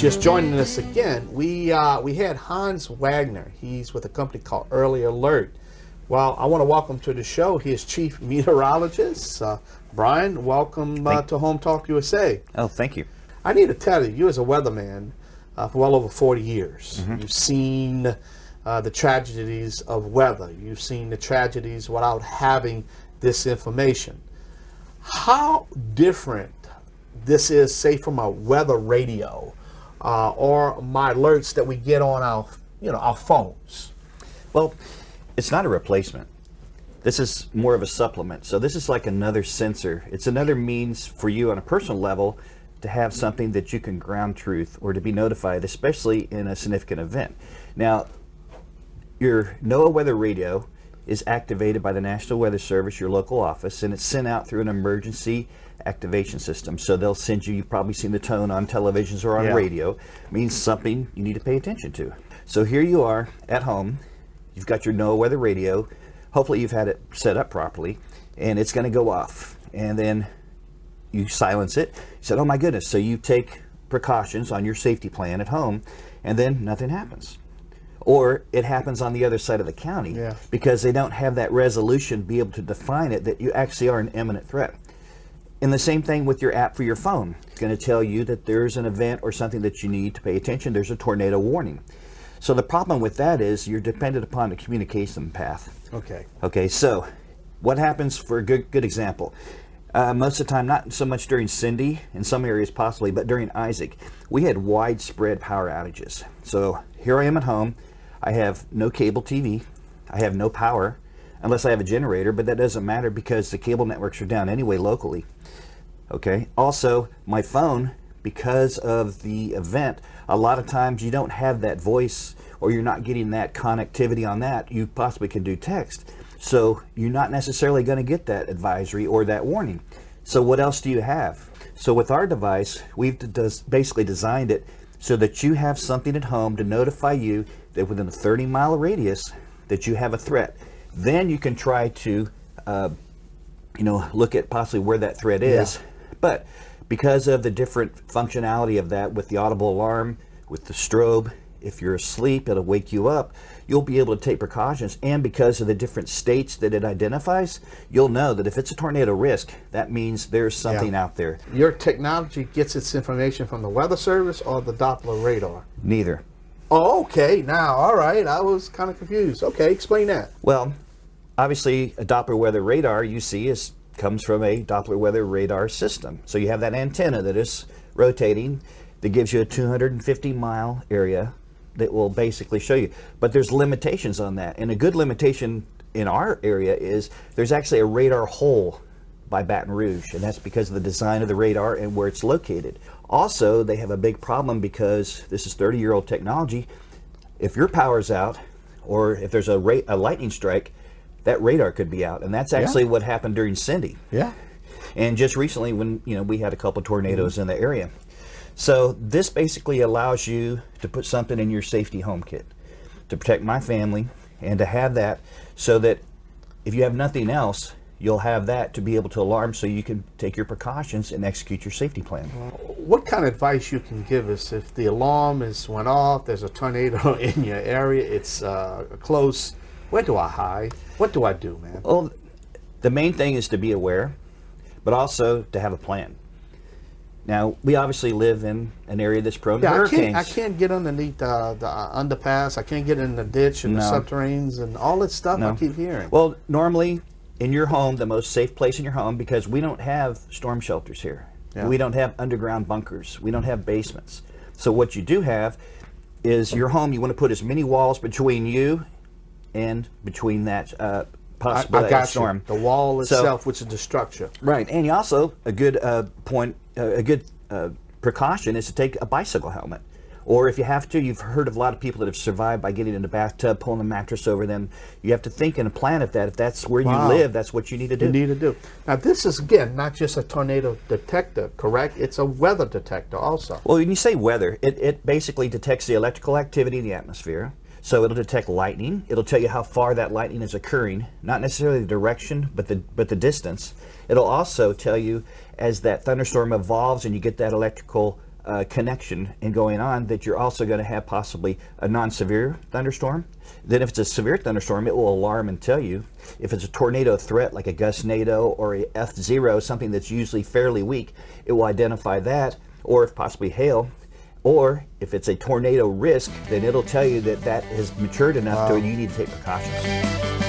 just joining us again, we had Hans Wagner. He's with a company called Early Alert. Well, I want to welcome to the show his chief meteorologist, Bryan. Welcome to Home Talk USA. Oh, thank you. I need to tell you, as a weatherman for well over 40 years, you've seen the tragedies of weather. You've seen the tragedies without having this information. How different this is, say, from a weather radio or my alerts that we get on our phones? Well, it's not a replacement. This is more of a supplement. So this is like another sensor. It's another means for you on a personal level to have something that you can ground truth or to be notified, especially in a significant event. Now, your NOAA weather radio is activated by the National Weather Service, your local office, and it's sent out through an emergency activation system. So they'll send you've probably seen the tone on televisions or on radio, means something you need to pay attention to. So here you are at home, you've got your NOAA weather radio, hopefully you've had it set up properly, and it's going to go off. And then you silence it. You said, oh my goodness, so you take precautions on your safety plan at home, and then nothing happens. Or it happens on the other side of the county because they don't have that resolution to be able to define it that you actually are an imminent threat. And the same thing with your app for your phone. It's going to tell you that there's an event or something that you need to pay attention. There's a tornado warning. So the problem with that is you're dependent upon the communication path. Okay, so what happens, for a good example, most of the time, not so much during Cindy, in some areas possibly, but during Isaac, we had widespread power outages. So here I am at home. I have no cable TV. I have no power unless I have a generator, but that doesn't matter because the cable networks are down anyway locally. Okay. Also, my phone, because of the event, a lot of times you don't have that voice or you're not getting that connectivity on that. You possibly can do text. So you're not necessarily going to get that advisory or that warning. So what else do you have? So with our device, we've basically designed it so that you have something at home to notify you that within a 30-mile radius that you have a threat. Then you can try to look at possibly where that threat is. But because of the different functionality of that with the audible alarm, with the strobe, if you're asleep, it'll wake you up. You'll be able to take precautions. And because of the different states that it identifies, you'll know that if it's a tornado risk, that means there's something out there. Your technology gets its information from the Weather Service or the Doppler radar? Neither. Oh, okay. Now, all right. I was kind of confused. Okay, explain that. Well, obviously, a Doppler weather radar you see comes from a Doppler weather radar system. So you have that antenna that is rotating that gives you a 250-mile area that will basically show you. But there's limitations on that. And a good limitation in our area is there's actually a radar hole by Baton Rouge, and that's because of the design of the radar and where it's located. Also, they have a big problem because this is 30-year-old technology. If your power's out or if there's a lightning strike, that radar could be out. And that's actually what happened during Cindy. And just recently when we had a couple tornadoes in the area. So this basically allows you to put something in your safety home kit to protect my family and to have that so that if you have nothing else, you'll have that to be able to alarm so you can take your precautions and execute your safety plan. What kind of advice you can give us if the alarm went off, there's a tornado in your area, it's close, where do I hide? What do I do, man? Well, the main thing is to be aware, but also to have a plan. Now, we obviously live in an area that's prone to hurricanes. I can't get underneath the underpass. I can't get in the ditch and the subterraneans and all that stuff I keep hearing. Well, normally in your home, the most safe place in your home, because we don't have storm shelters here. We don't have underground bunkers. We don't have basements. So what you do have is your home, you want to put as many walls between you and between that possible storm. The wall itself, which is the structure. Right, and you also, a good precaution is to take a bicycle helmet. Or if you have to, you've heard of a lot of people that have survived by getting in the bathtub, pulling a mattress over them. You have to think and plan of that. If that's where you live, that's what you need to do. Now, this is, again, not just a tornado detector, correct? It's a weather detector also. Well, when you say weather, it basically detects the electrical activity in the atmosphere. So it'll detect lightning. It'll tell you how far that lightning is occurring, not necessarily the direction, but the distance. It'll also tell you as that thunderstorm evolves and you get that electrical connection and going on, that you're also going to have possibly a non-severe thunderstorm. Then if it's a severe thunderstorm, it will alarm and tell you. If it's a tornado threat like a gustnado or a F0, something that's usually fairly weak, it will identify that, or if possibly hail. Or if it's a tornado risk, then it'll tell you that that has matured enough to you need to take precautions.